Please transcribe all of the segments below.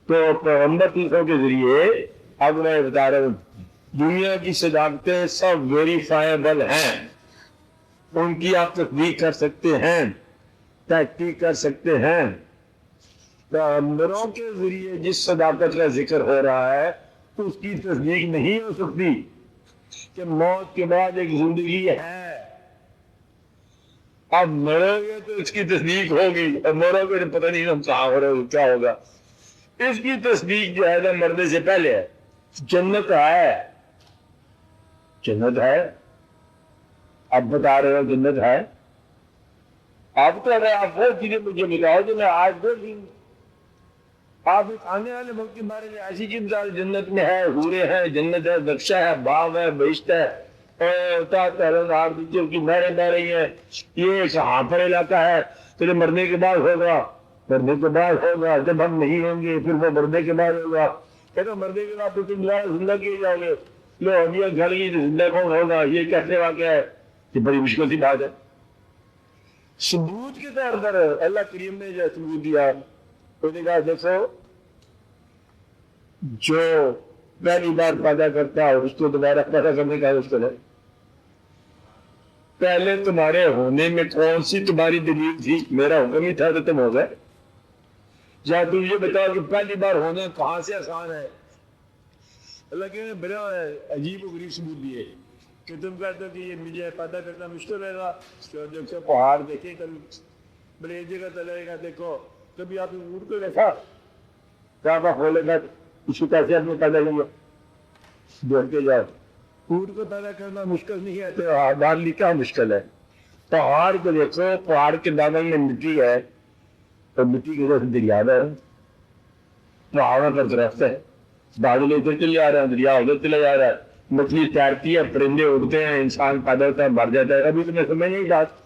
تو پیغمبر تیسروں کے ذریعے اب میں بتا رہا ہوں دنیا کی صداقتیں سب ویریفائبل ہیں، ان کی آپ تصدیق کر سکتے ہیں، تحقیق کر سکتے ہیں۔ پیغمبروں کے ذریعے جس صداقت کا ذکر ہو رہا ہے اس کی تصدیق نہیں ہو سکتی کہ موت کے بعد ایک زندگی ہے، اب مرو گے تو اس کی تصدیق ہوگی، اور مرو گے تو پتہ نہیں ہم کہاں ہو رہے کیا ہوگا۔ اس کی تصدیق جو ہے مرنے سے پہلے ہے۔ جنت ہے، جنت ہے، اب بتا رہے ہو جنت ہے، آپ تو اگر آپ وہ چیزیں مجھے بتاؤ جو میں آج دیکھ لوں، آپ آنے والے وقت کے بارے میں ایسی چیز جنت میں ہے، حورے ہیں، جنت ہے، نقشہ ہے، باغ ہے، بہشت ہے، اور کی نہریں بہ رہی ہیں، یہ کہاں پر علاقہ ہے، تیرے مرنے کے بعد ہوگا، مرنے کے بعد ہوگا، جب ہم نہیں ہوں گے پھر وہ مرنے کے بعد ہوگا، کہتے مرنے کے بعد تو تم زندہ کیے جاؤ گے، لو ہڈیاں گھڑ گئی تو زندہ کون ہوگا، یہ کیسے واقعہ ہے؟ یہ بڑی مشکل سی بات ہے۔ ثبوت کے طور پر اللہ کریم نے جو ثبوت دیا، انہوں نے کہا دیکھو جو پہلی بار پیدا کرتا ہے اس کو دوبارہ پیدا کرنے کا اس کو ہے، پہلے تمہارے ہونے میں کون سی تمہاری دلیل تھی؟ میرا حکم ہی تھا تو تم ہو گئے۔ جہاں تم یہ بتاؤ کہ پہلی بار ہونا کہاں سے آسان ہے؟ اللہ کہ بڑا عجیب و غریب ثبوت دیے کہ تم کہتے ہو کہ یہ مجھے پیدا کرنا مشکل ہے گا، دیکھو پہاڑ دیکھیں کبھی بڑے جگہ چلے گا، دیکھو کبھی آپ نے اونٹ کو دیکھا کیا آپ کھولے گا اس کو کیسے آپ نے پیدا کیا؟ دیکھ کے جاؤ، اونٹ کو پیدا کرنا مشکل نہیں ہے تو ہمارے لیے کیا مشکل ہے؟ پہاڑ کو دیکھو، پہاڑ کے دامن میں مٹی ہے اور مٹی کی وجہ سے دریا ہے، پہاڑوں پر درخت ہے، بادل ادھر چلے جا رہے ہیں، دریا ادھر چلا جا رہا ہے، مچھلی تیرتی ہے، پرندے اڑتے ہیں، انسان پیدا ہوتا ہے مر جاتا ہے۔ ابھی تمہیں سمجھ نہیں بات،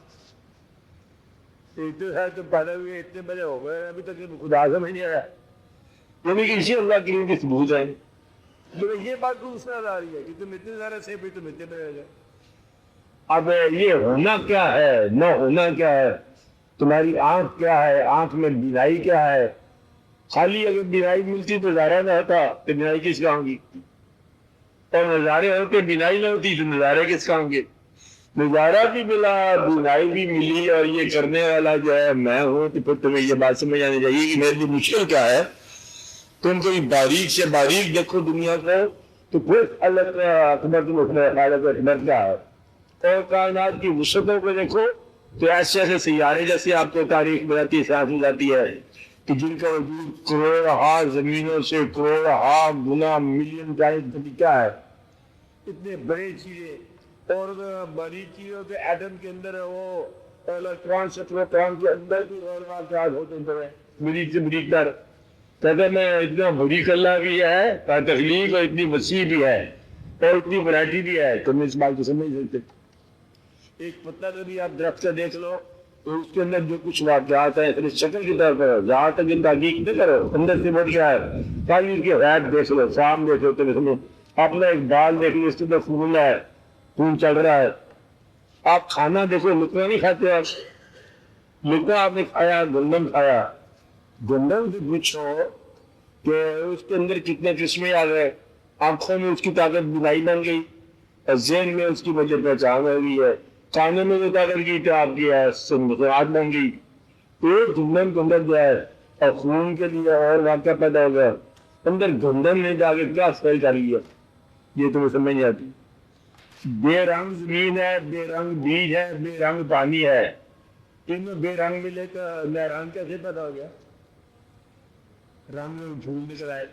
تو پیدا ہوئے اتنے بڑے ہو گئے ابھی تک خدا سمجھ نہیں آیا، یعنی کہ اسی اللہ کریم کی ثبوت ہے۔ یہ بات کو اس نظر آ رہی ہے کہ تم اتنے سارے سے بھی تم اتنے پہ رہ جائے۔ اب یہ ہونا کیا ہے، نہ ہونا کیا ہے، تمہاری آنکھ کیا ہے، آنکھ میں بینائی کیا ہے؟ خالی اگر بینائی ملتی تو نظارہ نہ ہوتا تو بینائی کس کام کی، اور نظارے ہوتے بینائی نہ ہوتی تو نظارے کس کام کے؟ نظارہ بھی ملا، بینائی بھی ملی، اور یہ کرنے والا جو ہے میں ہوں، تو پھر تمہیں یہ بات سمجھ آنی چاہیے کہ میرے لیے مشکل کیا ہے۔ تم کوئی باریک سے باریک دیکھو دنیا کو تو پھر اللہ اکبر تم اس میں اکبر کیا ہے، اور کائنات کی وسعتوں کو دیکھو تو ایسے ایسے سیارے جیسے آپ کو تاریخ بتاتی ہے، ساتھ ہو جاتی ہے کہ جن کا وجود کروڑہا زمینوں سے کروڑہا گنا ملین ٹائم کیا ہے، اتنے بڑے چیزیں، اور باریک چیزوں کے ایٹم کے اندر وہ الیکٹران سیکٹران کے اندر بھی اور واقعات ہوتے ہیں بریک سے بریک تر، کہتے میں اتنا بڑی اللہ بھی ہے تخلیق، اور اتنی وسیع بھی ہے، اور اتنی ورائٹی بھی ہے، تم اس بات کو سمجھ سکتے۔ ایک پتا کبھی آپ درخت کا دیکھ لو تو اس کے اندر جو کچھ واقعات ہیں صرف شکل کی طرف ہے، جہاں تک ان تحقیق نہ کرو اندر سے بڑھ گیا ہے، خالی اس کی حیات دیکھ لو، شام دیکھ لو، تم سمجھو اپنا ایک بال دیکھ لو، اس کے اندر خون ہے، خون چل رہا ہے۔ آپ کھانا دیکھو، لقمہ نہیں کھاتے آپ، لقمہ آپ نے کھایا، گندم کھایا، گندم سے پوچھو کہ اس کے اندر کتنے قسمیں آ گئے، آنکھوں میں اس کی طاقت بنائی بن گئی، اور ذہن میں اس کی وجہ پہچان ہو گئی ہے، کھانے میں جو طاقت کی تھی آپ کی ہے سنبھات بن گئی، ایک گندم کے اندر جو ہے اور خون کے لیے اور واقعہ پیدا ہو گیا، اندر گندم نے جا کے کیا فیل کر لیا، یہ تمہیں سمجھ نہیں آتی۔ بے رنگ زمین ہے، بے رنگ بیج ہے، بے رنگ پانی ہے، ان میں بے رنگ ملے تو رنگ کیسے پیدا ہو گیا؟ رنگ پھول نکل آئے،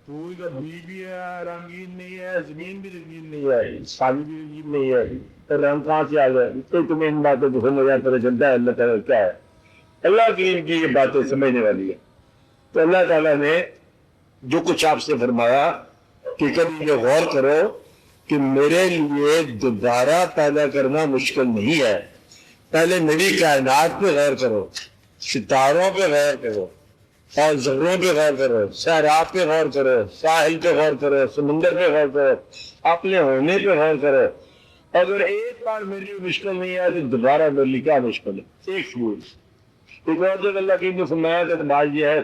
پھول کا بیج بھی ہے رنگین نہیں ہے، زمین بھی رنگین نہیں ہے، پانی بھی رنگین نہیں ہے، تو رنگ کہاں سے آ گئے؟ تو تمہیں ان باتوں کو سمجھ پتہ چلتا ہے اللہ تعالیٰ کیا ہے۔ اللہ کی ان کی یہ باتیں سمجھنے والی ہے۔ تو اللہ تعالیٰ نے جو کچھ آپ سے فرمایا کہ کبھی یہ غور کرو کہ میرے لیے دوبارہ پیدا کرنا مشکل نہیں ہے، پہلے میری کائنات پہ غور کرو، ستاروں پہ غور کرو، اور ذروں پہ غور کرو، صحرا پہ غور کرو، ساحل پہ غور کرو، سمندر پہ غور کرو، اپنے ہونے پہ غور کرو۔ اگر ایک بار میرے لیے مشکل نہیں ہے تو دوبارہ میرے لیے کیا مشکل ہے؟ ایک ثبوت۔ ایک اور جگہ اللہ کی نے فرمایا کہ بات یہ ہے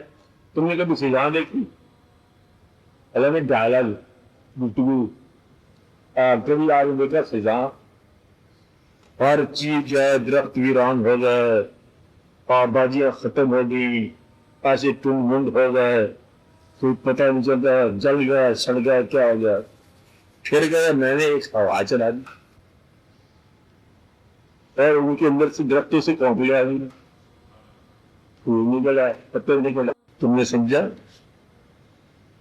تم نے کبھی خزاں دیکھی؟ اللہ نے ڈالا گفتگو کبھی آج دیکھا خزاں؟ ہر چیز جو ہے درخت ویران ہو گئے، آبادیاں ختم ہو گئی، ایسے ٹنڈ منڈ ہو گئے، کوئی پتہ نہیں چلتا، جل گیا سڑ گیا کیا ہو گیا. پھر گیا میں نے ایک ہوا چلا دی اور ان کے اندر سے درختوں سے کونپ لیا، نکلا پتہ نکلا. تم نے سمجھا؟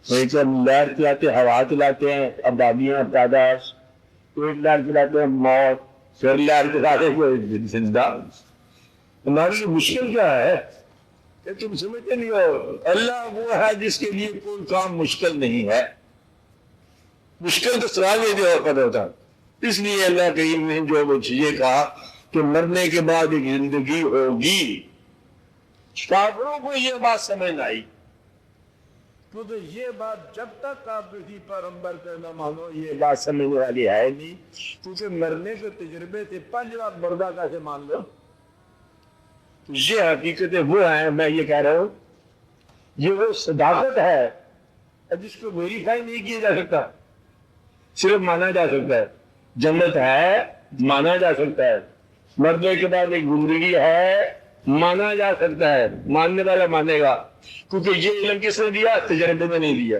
لہر چلاتے ہوا چلاتے ہیں آبادیاں پیدائش، ایک لہر چلاتے ہیں موت، پھر لہر چلاتے ہیں زندہ. ہمارے لیے مشکل کیا ہے کہ تم سمجھتے نہیں ہو. اللہ وہ ہے جس کے لیے کوئی کام مشکل نہیں ہے. مشکل تو سوال یہ جو وقت ہوتا. اس لیے اللہ کریم نے جو وہ چیزیں کہا کہ مرنے کے بعد ایک زندگی ہوگی. کافروں کو یہ بات سمجھ نہ آئی، کیونکہ یہ بات جب تک آپ کسی پیغمبر کا نہ مانو یہ بات سمجھنے والی ہے نہیں. کیونکہ مرنے کے تجربے سے 5 بار مردہ کیسے مان لو؟ یہ حقیقتیں وہ ہیں. میں یہ کہہ رہا ہوں یہ وہ صداقت ہے جس کو ویریفائی نہیں کیا جا سکتا، صرف مانا جا سکتا ہے. جنت ہے مانا جا سکتا ہے، مرنے کے بعد ایک زندگی ہے مانا جا سکتا ہے، ماننے والا مانے گا. کیونکہ یہ علم کس نے دیا؟ تجربے میں نہیں دیا.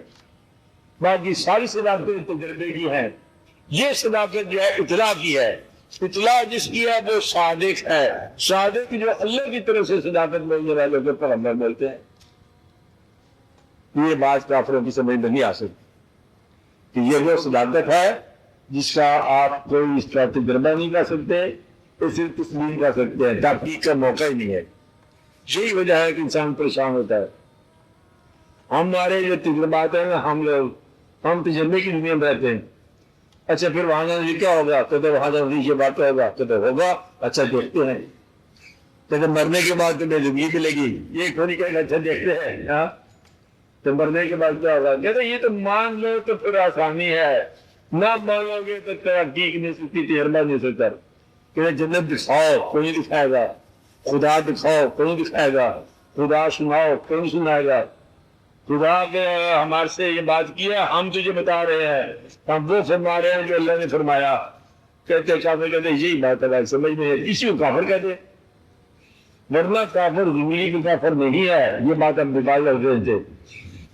باقی ساری صداقتیں تجربے کی ہیں. یہ صداقت جو ہے اطلاع کی ہے. اطلاع جس کی ہے وہ صادق ہے. صادق جو اللہ کی طرف سے صداقت ملنے والوں کو پیغمبر ملتے ہیں. یہ بات کافروں کی سمجھ میں نہیں آ سکتی کہ یہ وہ صداقت ہے جس کا آپ کوئی اس کا تجربہ نہیں کر سکتے، اسے تسلیم کر سکتے ہیں. تحقیق کا موقع ہی نہیں ہے. یہی وجہ ہے کہ انسان پریشان ہوتا ہے. ہمارے جو تجربات ہیں نا ہم تجربے کی دنیا میں رہتے ہیں. اچھا پھر وہاں جانے کیا ہوگا؟ تو وہاں جانے یہ بات ہوگا تو ہوگا. اچھا دیکھتے ہیں. تو مرنے کے بعد تمہیں زندگی ملے گی، یہ تھوڑی کہ اچھا دیکھتے ہیں. ہاں تو مرنے کے بعد کیا ہوگا؟ کہتے ہیں یہ تو مان لو تو پھر آسانی ہے، نہ مانو گے تو تحقیق نہیں سکتی، تجربہ نہیں سکتا. کہ جنت دکھاؤ کوئی نہیں دکھائے گا، خدا دکھاؤ کوئی نہیں دکھائے گا، خدا سناؤ کوئی نہیں سنائے گا. خدا کے ہمارے سے یہ بات کی ہے، ہم تجھے بتا رہے ہیں، ہم وہ فرما رہے ہیں جو اللہ نے فرمایا. کہتے کافر کہتے یہی بات ہے سمجھ میں، اسی کو کافر کہتے. ورنہ کافر زندگی کا کافر نہیں ہے. یہ بات ہم نکال رہے تھے.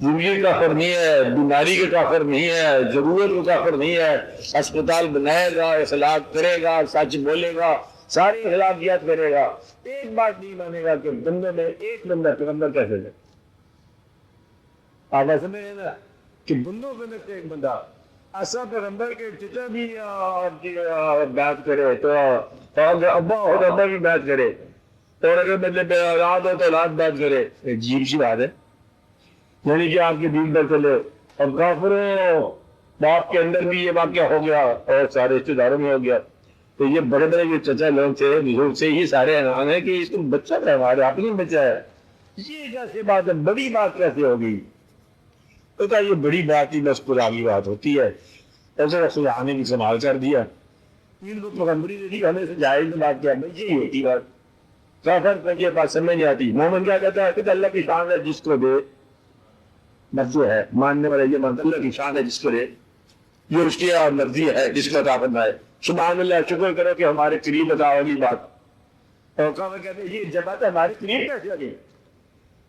زندگی کا کافر نہیں ہے، بیماری کا کافر نہیں ہے، ضرورت کا کافر نہیں ہے. اسپتال بنائے گا، اخلاق کرے گا، سچ بولے گا، ساری اخلاقیات کرے گا. ایک بات نہیں مانے گا کہ بندے میں ایک بندہ پیغمبر کیسے ہے. آپ ایسے میں نا کہ بندوں کے اندر ایک بندہ ایسا پیغمبر کے چچا بھی بات کرے تو ابا اور ابا بھی بات کرے، اور اگر مطلب اولاد ہو تو اولاد بات کرے. عجیب سی بات ہے. یعنی کہ آپ کے دین پر چلے. اور کافروں باپ کے اندر بھی یہ واقعہ ہو گیا اور سارے رشتے داروں میں ہو گیا. تو یہ بڑے بڑے جو چچا لوگ تھے بزرگ سے یہ سارے اعلان ہے کہ اس کو بچہ ہے، ہمارے اپنی بچہ ہے. یہ کیسے بات ہے؟ بڑی بات کیسے ہوگی؟ تو یہ بڑی بات ہی بس پرانی بات ہوتی ہے. ایسے رسول آنے کی سنبھال کر دیا. تین لوگ پیغمبری دے دی ہمیں سے جائز بات کیا بھائی یہی ہوتی بات. کافر کو یہ بات سمجھ نہیں آتی. مومن کیا کہتا ہے کہ اللہ کی شان ہے جس کو دے، مرضی ہے ماننے والے یہ مانتے اللہ کی شان ہے جس کو دے، یہ اس کی مرضی ہے جس کو عطا فرمائے. سبحان اللہ، شکر کرو کہ ہمارے قریب عطا ہوگی بات. اور کافر کہتے ہیں یہ جب بات ہے ہمارے قریب کیسے ہوگی؟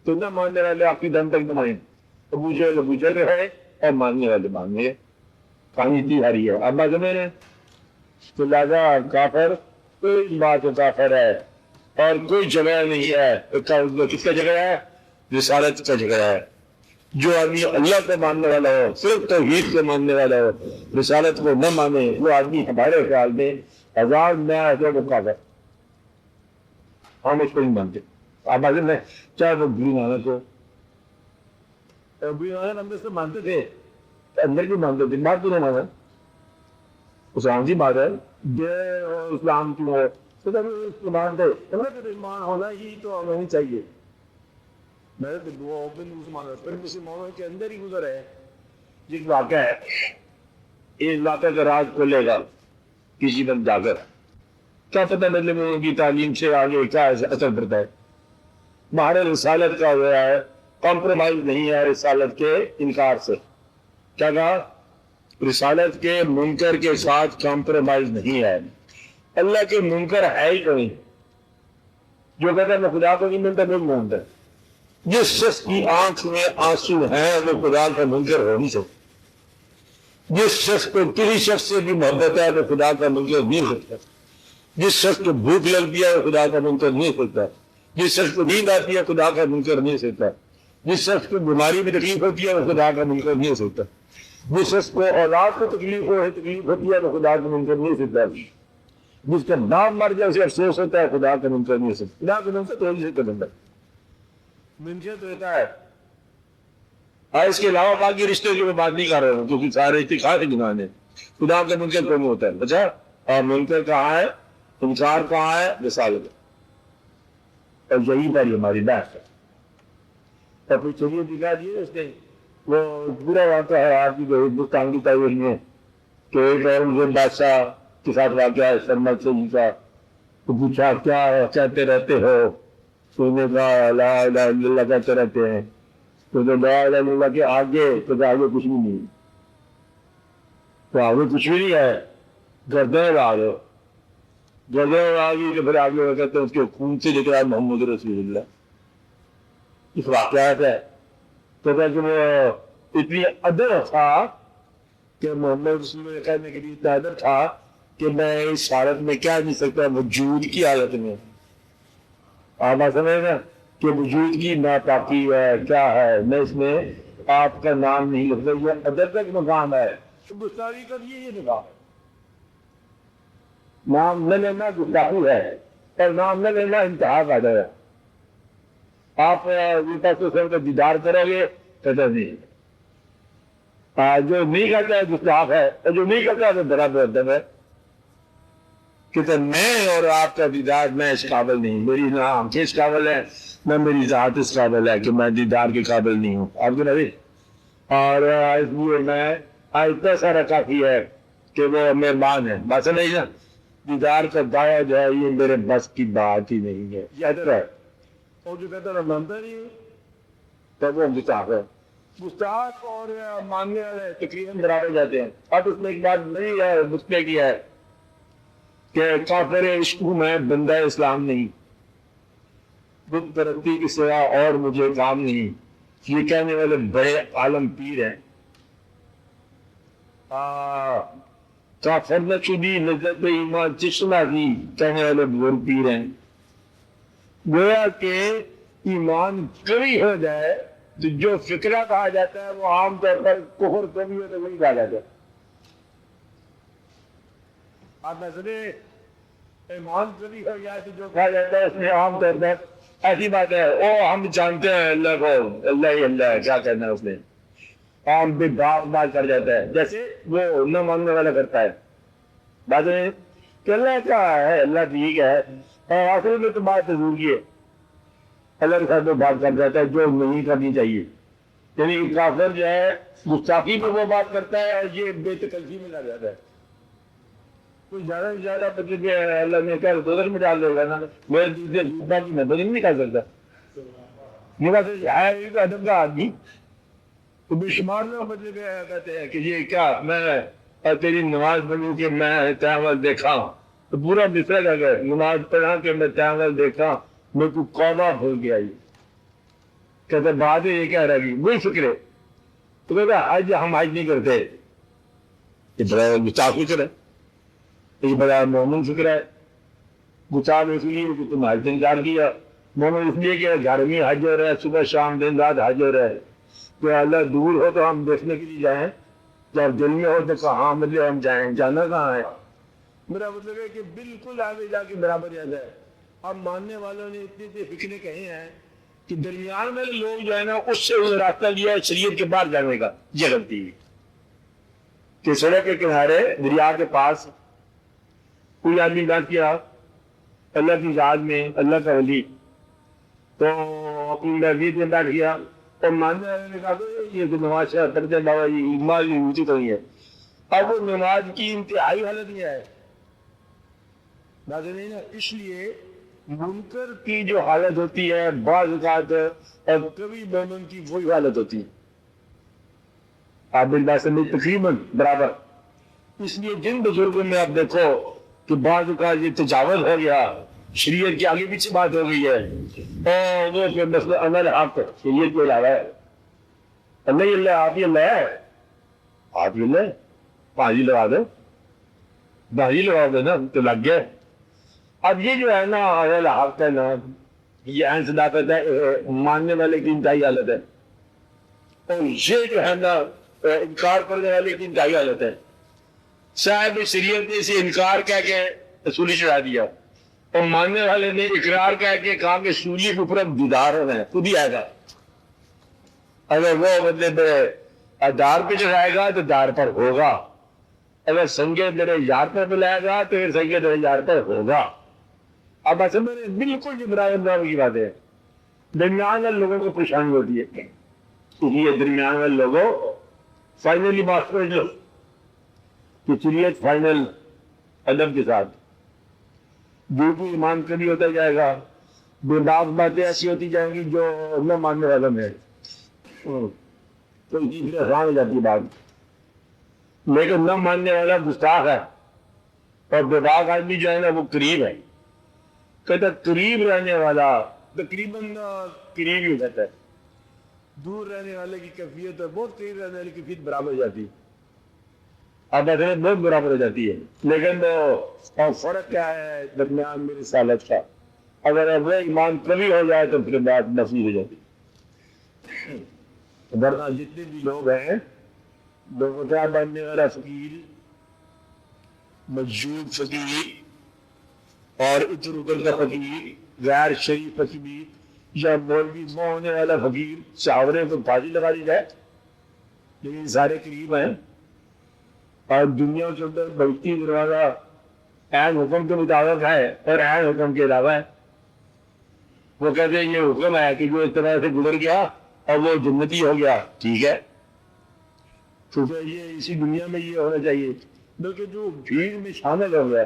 تو نہ ماننے والے آپ کی دم تک نمائیں. ابو جہل ہے اور ماننے والے ماننے کہانی اتنی ہاری ہے. اب بات میں نے تو لہٰذا کافر کوئی بات کافر ہے اور کوئی جگہ نہیں ہے. کس کا جگہ ہے؟ رسالت کا جگہ ہے. جو آدمی اللہ کو ماننے والا ہو، صرف توحید کو ماننے والا ہو، رسالت کو نہ مانے، وہ آدمی ہمارے خیال میں ہزار نیا ہے وہ کافر. ہم اس کو نہیں مانتے. آپ بات میں چاہے وہ بری نانک ہو، اندر سے مانتے تھے، اندر بھی مانتے تھے، بات تو نہیں مانا. اسلام کی بات ہے اسلام کی ہے تو مانتے. ایمان ہونا ہی تو ہمیں چاہیے. میں مسلمانوں کے اندر ہی گزر ہے جس واقعہ ہے. اس واقعہ کا راز کھولے گا کسی وقت جا کر. کیا پتہ مطلب ان کی تعلیم سے آگے کیا اثر پڑتا ہے. باہر رسالت کا ہوا ہے کمپرومائز نہیں ہے رسالت کے انکار سے. کیا کہا؟ رسالت کے منکر کے ساتھ کمپرومائز نہیں ہے. اللہ کے منکر ہے ہی نہیں. جو کہتا ہے میں خدا کو نہیں ملتا نہیں مانتا. جس شخص کی آنکھ میں آنسو ہیں وہ خدا کا منکر ہو نہیں سکتا. جس شخص کو کسی شخص سے بھی محبت ہے وہ خدا کا منکر نہیں ہو سکتا. جس شخص کو بھوک لگتی ہے وہ خدا کا منکر نہیں ہو سکتا. جس شخص کو نیند آتی ہے خدا کا منکر نہیں ہو سکتا. جس شخص کو بیماری میں تکلیف ہوتی ہے وہ خدا کا منکر نہیں ہو سکتا. جس شخص کو اولاد کو تکلیف ہوتی ہے وہ خدا کا منکر نہیں ہو سکتا. جس کا نام مر جائے اسے افسوس ہوتا ہے خدا کا منکر نہیں ہو سکتا. خدا کا منکر تو نہیں سکتا بندہ. منکر تو ہوتا ہے. اس کے علاوہ باقی رشتے کی میں بات نہیں کر رہا ہوں کیونکہ سارے رشتے خاص گناہ ہیں. خدا کا منکر کم ہوتا ہے. اچھا اور منکر کہاں ہے؟ انکار کہاں ہے؟ رسالت. اور یہی پر ہماری بات ہے. اور پھر چلیے دکھا دیے اس نے وہ پورا واقعہ ہے آپ کی ہندوستان کی تاریخ میں کہ ایک اور بادشاہ کے ساتھ واقعہ ہے. سرمت سے جی کا تو پوچھا کیا کہتے رہتے ہو؟ تو نے کہا لا الہ الا اللہ کہتے رہتے ہیں. تو لا الہ الا اللہ کے آگے تو آگے کچھ بھی نہیں. تو آگے کچھ بھی نہیں ہے. گردن آ رہے گردن آ گئی تو پھر آگے کہتے ہیں اس کے خون سے نکلا محمد رسول اللہ. اس واقعات ہے تو کہ وہ اتنی ادر تھا کہ محمد رسول اللہ کہنے کے لیے اتنا ادر تھا کہ میں اس حالت میں کیا نہیں سکتا وجود کی حالت میں. آپ سمجھ نا کہ وجود کی ناپاکی ہے کیا ہے. میں اس میں آپ کا نام نہیں لکھتا. یہ ادر تک مقام ہے. گستاخی کا یہ نکاح نام نہ لینا گستاخی ہے اور نام نہ لینا انتہا کا ڈر ہے. آپ کا دیدار کرو گے کہتا نہیں. جو نہیں کرتا ہے گستاخ ہے اور جو نہیں کرتا ہے تو برابر دم ہے. کہ میں اور آپ کا دیدار میں اس قابل نہیں. میری نہ آنکھیں اس قابل ہے نہ میری ذات اس قابل ہے کہ میں دیدار کے قابل نہیں ہوں. آپ کو نبی اور اس لیے میں اتنا سارا کافی ہے کہ وہ مہمان ہے. بس نہیں نا دیدار کا دعویٰ جو ہے یہ میرے بس کی بات ہی نہیں ہے. یہ ادھر ہے. اور جو کہتا ہے مانتا نہیں تب وہ گستاخ ہے. گستاخ اور ماننے والے تقریباً برابر جاتے ہیں. اب اس میں ایک بات نہیں ہے مسئلے کی ہے کہ کافر عشق میں بندہ اسلام نہیں. بت پرستی کی سوا اور مجھے کام نہیں. یہ کہنے والے بڑے عالم پیر ہیں. کافر نہ چودی نظر ایمان چشمہ کی کہنے والے بزرگ پیر ہیں. گویا کہ ایمان قوی ہو جائے تو جو فکرہ کہا جاتا ہے وہ عام طور پر کفر قوی ہو تو وہی کہا جاتا ہے. آپ میں ایمان قوی ہو گیا تو جو کہا جاتا ہے اس میں عام طور پر ایسی بات ہے او ہم جانتے ہیں اللہ کو اللہ ہی اللہ ہے کیا کہنا ہے اس نے. عام پہ بات کر جاتا ہے جیسے وہ نہ ماننے والا کرتا ہے. بات کہ اللہ کیا ہے اللہ ٹھیک ہے اور آخر میں تو بات ضرور کی ہے. اللہ کے ساتھ میں بات کر جاتا ہے جو نہیں کرنی چاہیے. یعنی کافر جو ہے گستاخی میں وہ بات کرتا ہے اور یہ بے تکلفی میں لگ جاتا ہے. کچھ زیادہ سے زیادہ مطلب اللہ نے کہا دوزخ میں ڈال دے گا نا. میرے دوسرے جھوٹنا کی میں نہیں نکال سکتا. یہ بات ہے ادب کا آدمی تو بے شمار لوگ مطلب کہتے ہیں کہ یہ کیا میں تیری نماز پڑھوں کہ میں تیامل دیکھا تو پورا مصرع اگر نماز پڑھا کہ میں تیامل دیکھا میں تو قوبہ بھول گیا. یہ کہتے بعد یہ کہہ رہا ہے وہی فکر ہے. تو کہتا آج ہم آج نہیں کرتے. یہ بڑا گستاخ فکر ہے. یہ بڑا مومن فکر ہے. گستاخ اس لیے کہ تم حج انکار کیا. مومن اس لیے کہ گھر میں حج ہو رہا ہے صبح شام دن رات حج ہو رہا ہے. تو اللہ دور ہو تو ہم دیکھنے کے لیے جائیں جب دل میں ہو تو کہاں مطلب ہم جائیں. جانا کہاں ہے؟ میرا مطلب ہے کہ بالکل آگے جا کے برابر جاتا ہے. اب ماننے والوں نے اتنی فکریں کہی ہیں کہ درمیان میں لوگ جو ہے نا اس سے راستہ لیا ہے شریعت کے باہر جانے کا. یہ غلطی ہے کہ سڑک کے کنارے دریا کے پاس کوئی آدمی بات کیا اللہ کی یاد میں اللہ کا ولی تو اپنی مسجد میں بیٹھ گیا اور ماننے والے نے کہا یہ نماز کرتے بابا یہ نماز اونچی تو نہیں ہے. اب وہ نماز کی انتہائی حالت یہ ہے بات نہیں نا. اس لیے منکر کی جو حالت ہوتی ہے بعض اوقات اور کبھی مومن کی وہی حالت ہوتی ہے قابل باسم تقریباً برابر. اس لیے جن بزرگوں میں آپ دیکھو کہ بعض اوقات یہ تجاوز ہو گیا شریعت کی آگے پیچھے بات ہو گئی ہے اور وہ پھر مسئلہ عمل آپ شریعت کے علاوہ ہے نہیں اللہ آپ ہی اللہ ہے آپ ہی اللہ بازی لگا دو بازی لگا دو نا تو لگ گیا. اب یہ جو ہے نا حق ہے نا یہ عین صداقت ہے ماننے والے کی انتہائی حالت ہے اور یہ جو ہے نا انکار کرنے والے کی انتہائی حالت ہے. صاحب شریعت نے اسے انکار کہہ کے سولی چڑھا دیا اور ماننے والے نے اقرار کہہ کے کہا کہ سولی کے اوپر دیدار ہونا ہے خود ہی آئے گا. اگر وہ مطلب دار پہ چڑھائے گا تو دار پر ہوگا اگر سنگے میرے یار پر بلائے گا تو پھر سنگے میرے یار پر ہوگا. اب ایسے میں بالکل جبرائیل کی بات ہے درمیان والے لوگوں کو پریشانی ہوتی ہے اس لیے درمیان والے لوگوں فائنلی بات سمجھ لو کہ شریعت فائنل ادب کے ساتھ جو بھی ایمان کبھی ہوتا جائے گا بے باک باتیں ایسی ہوتی جائیں گی جو نہ ماننے والا میں تو اسی سے آسان ہو جاتی ہے بات لیکن نہ ماننے والا گستاخ ہے اور بے باک آدمی جو ہے نا وہ قریب ہے کہتا قریب رہنے والا تقریباً قریب ہی ہو جاتا ہے. دور رہنے والے کی کیفیت اور بہت قریب رہنے والے کی کیفیت برابر ہو جاتی ہے. اب ایسے بہت برابر ہو جاتی ہے لیکن اور فرق کیا ہے درمیان میری سالت کا اگر وہ ایمان کبھی ہو جائے تو پھر بات نفی ہو جاتی ہے. ورنہ جتنے بھی لوگ ہیں لوگوں کا بننے والا فقیر مجذوب فقیر اور ادھر ادھر کا فقیر غیر شریف فقیر یا مولوی مو ہونے والا فقیر شاورے کو پھانسی لگا دی جائے لیکن سارے قریب ہیں اور دنیا کے اندر بڑھتی دروازہ عین حکم کے مطابق ہے اور عین حکم کے علاوہ ہے. وہ کہتے ہیں یہ حکم ہے کہ جو اس طرح سے گزر گیا اور وہ جنتی ہو گیا ٹھیک ہے کیونکہ یہ اسی دنیا میں یہ ہونا چاہیے بلکہ جو بھیڑ میں شامل ہو گیا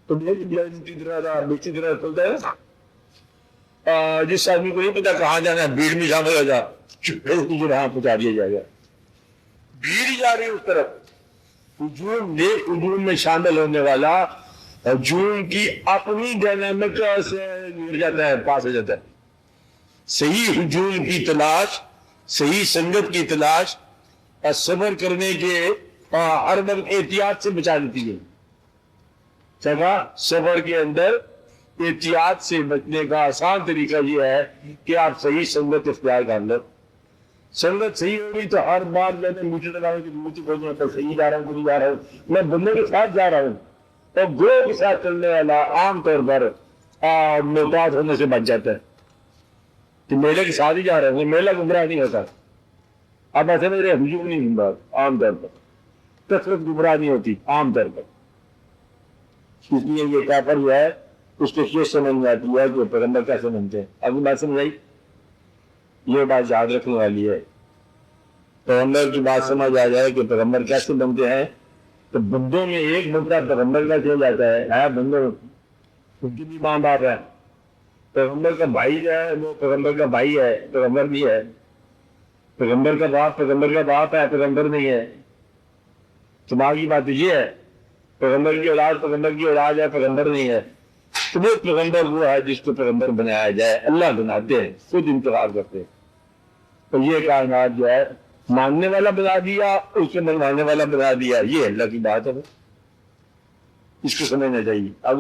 تو جنتی دروازہ بیچی طرح کھلتا ہے نا جس آدمی کو نہیں پتا کہاں جانا ہے بھیڑ میں شامل ہو جا وہاں پہنچا دیا جائے گا. بھیڑ جا رہی ہے اس طرف ہجوم نیک ہجوم میں شامل ہونے والا ہجوم کی اپنی ڈائنامک سے گر جاتا ہے پاس ہو جاتا ہے. صحیح ہجوم کی تلاش صحیح سنگت کی تلاش اور صبر کرنے کے ہر وقت احتیاط سے بچا دیتی ہے. جگہ صبر کے اندر احتیاط سے بچنے کا آسان طریقہ یہ ہے کہ آپ صحیح سنگت اختیار کر لیں. سنگت صحیح ہوگی تو ہر بار میں نے میٹر لگا کہ مجھے بولنا تو صحیح جا رہا ہوں نہیں جا رہا ہوں میں بندے کے ساتھ جا رہا ہوں اور گروہ کے ساتھ چلنے والا عام طور پر محتاط ہونے سے بچ جاتا ہے کہ میلے کے ساتھ ہی جا رہے ہیں میلہ گمراہ نہیں ہوتا. اب ایسے میرے ہجوم نہیں ہوں بات عام طور پر کثرت گمراہ نہیں ہوتی عام طور پر. اس لیے یہ کافر جو ہے اس کو یہ سمجھ میں آتی ہے کہ پیغمبر کیسے بنتے ہیں. ابھی بات سمجھ آئی یہ بات یاد رکھنے والی ہے. پیغمبر کی بات سمجھ آ جائے کہ پیغمبر کیسے بنتے ہیں تو بندوں میں ایک بندہ پیغمبر کا چل جاتا ہے بندوں ان کی بھی ماں باپ ہے. پیغمبر کا بھائی جو ہے وہ پیغمبر کا بھائی ہے پیغمبر بھی ہے. پیغمبر کا باپ پیغمبر کا باپ ہے پیغمبر نہیں ہے. دماغی بات یہ ہے پیغمبر کی اولاد ہے پیغمبر نہیں ہے. تو وہ پیغمبر وہ ہے جس کو پیغمبر بنایا جائے اللہ بناتے ہیں خود انتخاب کرتے ہیں. تو یہ کائنات جو ہے ماننے والا بنا دیا اس کو منوانے والا بنا دیا یہ اللہ کی بات ہے اس کو سمجھنا چاہیے. اب